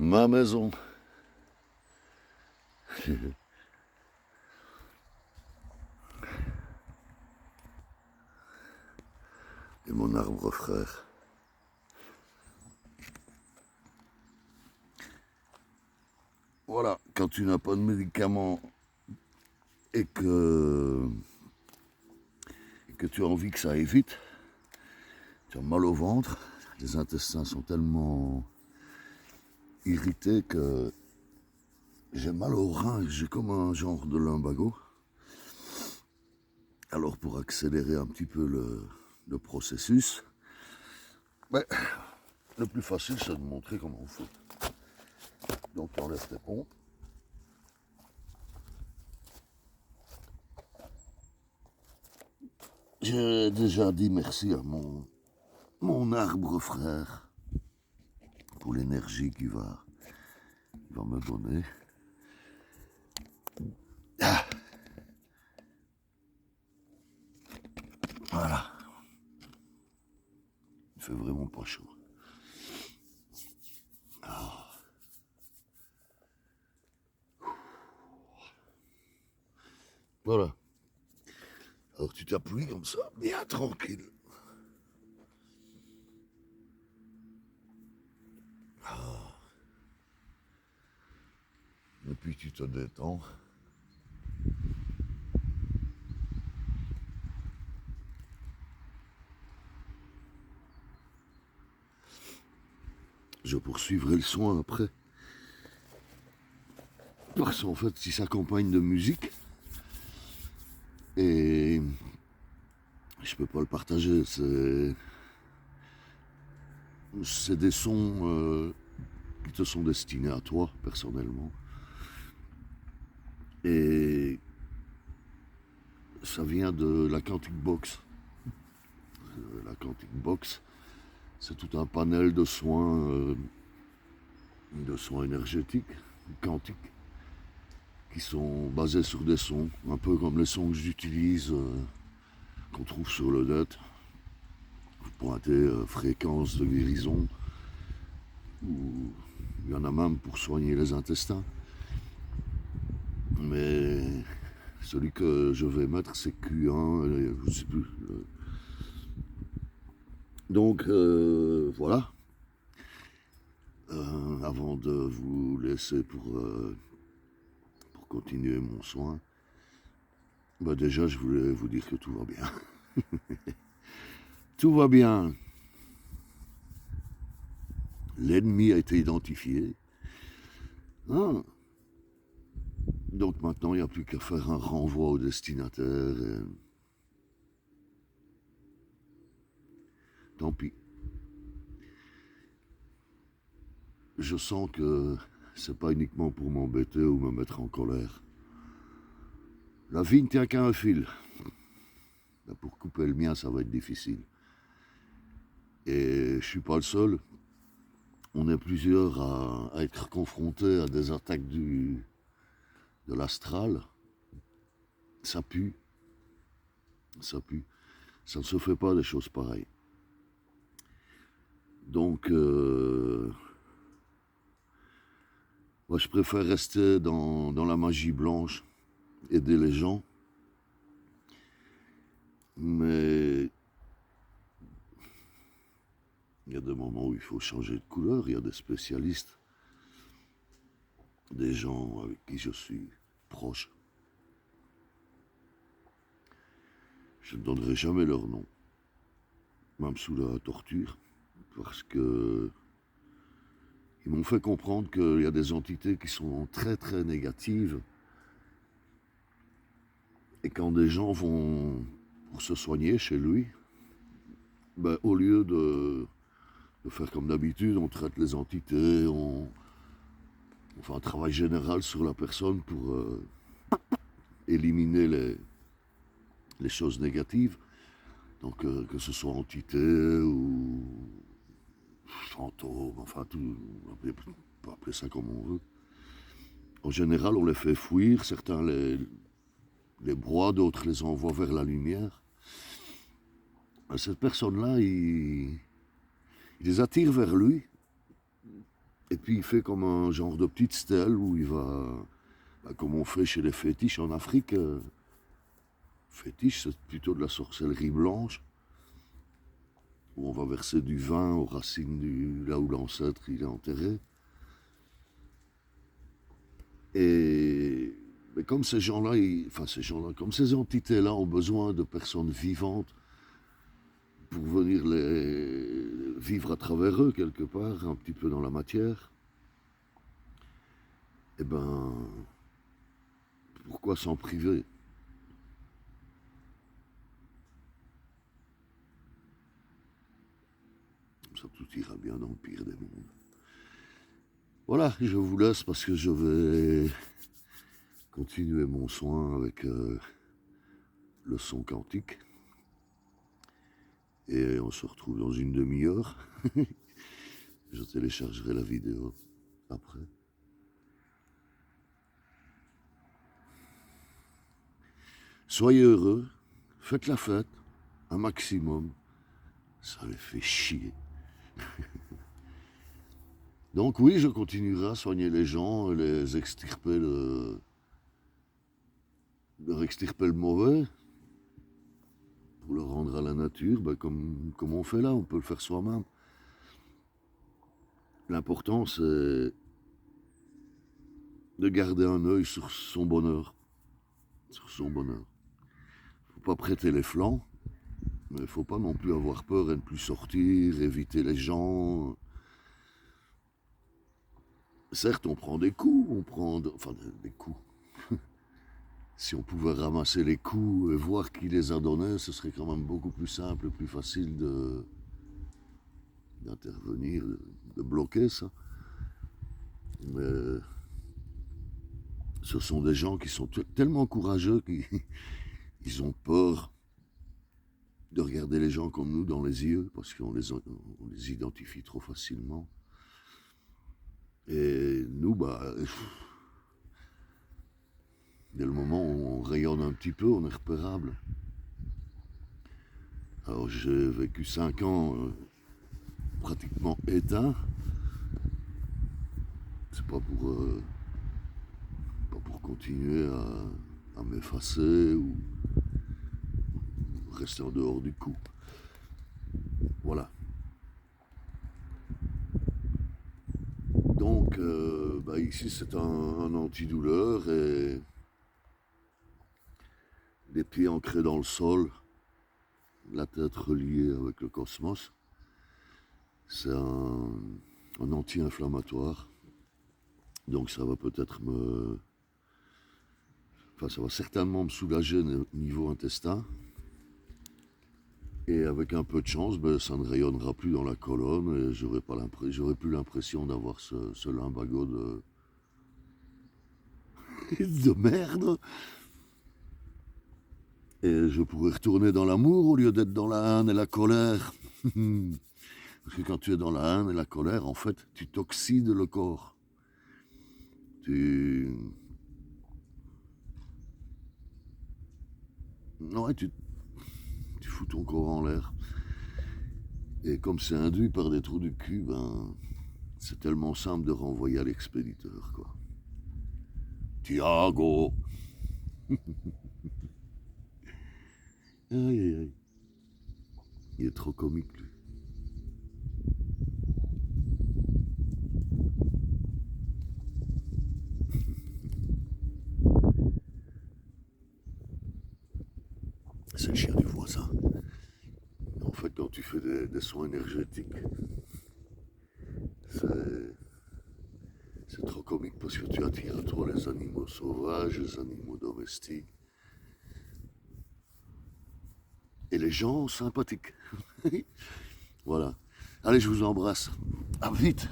ma maison. Et mon arbre frère. Voilà, quand tu n'as pas de médicaments et que tu as envie que ça aille vite, tu as mal au ventre, les intestins sont tellement irrités que j'ai mal au rein, j'ai comme un genre de lumbago. Alors pour accélérer un petit peu le processus, le plus facile c'est de montrer comment on fait. Donc tu enlèves tes pompes. J'ai déjà dit merci à mon arbre frère pour l'énergie qu'il va me donner. Ah. Voilà. Il fait vraiment pas chaud. Ah. Voilà. Alors tu t'appuies comme ça, bien tranquille. Ah. Et puis tu te détends. Je poursuivrai le soin après. Parce qu'en fait, si ça s'accompagne de musique, et je peux pas le partager, c'est des sons qui te sont destinés à toi, personnellement. Et ça vient de la Quantic Box. La Quantic Box, c'est tout un panel de soins énergétiques, quantiques, qui sont basés sur des sons, un peu comme les sons que j'utilise, qu'on trouve sur le net. Vous pointez fréquence de guérison, ou il y en a même pour soigner les intestins. Mais celui que je vais mettre, c'est Q1, je ne sais plus. Donc voilà. Avant de vous laisser pour continuer mon soin, déjà je voulais vous dire que tout va bien. Tout va bien. L'ennemi a été identifié. Ah. Donc maintenant, il n'y a plus qu'à faire un renvoi au destinataire. Et... Tant pis. Je sens que c'est pas uniquement pour m'embêter ou me mettre en colère. La vie ne tient qu'à un fil. Là, pour couper le mien, ça va être difficile. Et je suis pas le seul. On est plusieurs à être confrontés à des attaques de l'astral. Ça pue. Ça pue. Ça ne se fait pas des choses pareilles. Donc, moi, je préfère rester dans la magie blanche, aider les gens. Mais il y a des moments où il faut changer de couleur. Il y a des spécialistes, des gens avec qui je suis proche. Je ne donnerai jamais leur nom, même sous la torture, parce que ils m'ont fait comprendre qu'il y a des entités qui sont très très négatives. Et quand des gens vont pour se soigner chez lui, au lieu de faire comme d'habitude, on traite les entités, on fait un travail général sur la personne pour éliminer les choses négatives. Donc que ce soit entité ou fantôme, enfin tout, on peut appeler ça comme on veut. En général, on les fait fuir, certains les broient, d'autres les envoient vers la lumière. Cette personne-là, il les attire vers lui, Et puis il fait comme un genre de petite stèle où il va, comme on fait chez les fétiches en Afrique. Fétiche, c'est plutôt de la sorcellerie blanche, où on va verser du vin aux racines là où l'ancêtre il est enterré. Et mais comme ces gens-là, comme ces entités-là ont besoin de personnes vivantes pour venir les vivre à travers eux quelque part, un petit peu dans la matière, eh ben, pourquoi s'en priver? Ça tout ira bien dans le pire des mondes. Voilà, je vous laisse parce que je vais continuer mon soin avec le son quantique. Et on se retrouve dans une demi-heure. Je téléchargerai la vidéo après. Soyez heureux, faites la fête, un maximum. Ça les fait chier. Donc oui, je continuerai à soigner les gens, les extirper leur extirper le mauvais, pour le rendre à la nature, comme on fait là, on peut le faire soi-même. L'important, c'est de garder un œil sur son bonheur. Sur son bonheur. Faut pas prêter les flancs, mais il faut pas non plus avoir peur et ne plus sortir, éviter les gens. Certes, on prend des coups, enfin des coups. Si on pouvait ramasser les coups et voir qui les a donnés, ce serait quand même beaucoup plus simple et plus facile d'intervenir, de bloquer ça. Mais ce sont des gens qui sont tellement courageux qu'ils ont peur de regarder les gens comme nous dans les yeux, parce qu'on les identifie trop facilement. Et nous, dès le moment où on rayonne un petit peu, on est repérable. Alors j'ai vécu 5 ans pratiquement éteint. C'est pas pour continuer à m'effacer ou rester en dehors du coup. Voilà. Donc ici c'est un antidouleur et les pieds ancrés dans le sol, la tête reliée avec le cosmos. C'est un anti-inflammatoire. Donc ça va peut-être ça va certainement me soulager au niveau intestin. Et avec un peu de chance, ça ne rayonnera plus dans la colonne et j'aurai plus l'impression d'avoir ce lumbago de merde. Et je pourrais retourner dans l'amour au lieu d'être dans la haine et la colère. Parce que quand tu es dans la haine et la colère, en fait, tu t'oxydes le corps. Ouais, tu fous ton corps en l'air. Et comme c'est induit par des trous du cul, c'est tellement simple de renvoyer à l'expéditeur, quoi. Tiago. Aïe, aïe, aïe. Il est trop comique, lui. C'est le chien du voisin. En fait, quand tu fais des soins énergétiques, c'est trop comique parce que tu attires à toi les animaux sauvages, les animaux domestiques. Et les gens sympathiques. Voilà. Allez, je vous embrasse. À vite.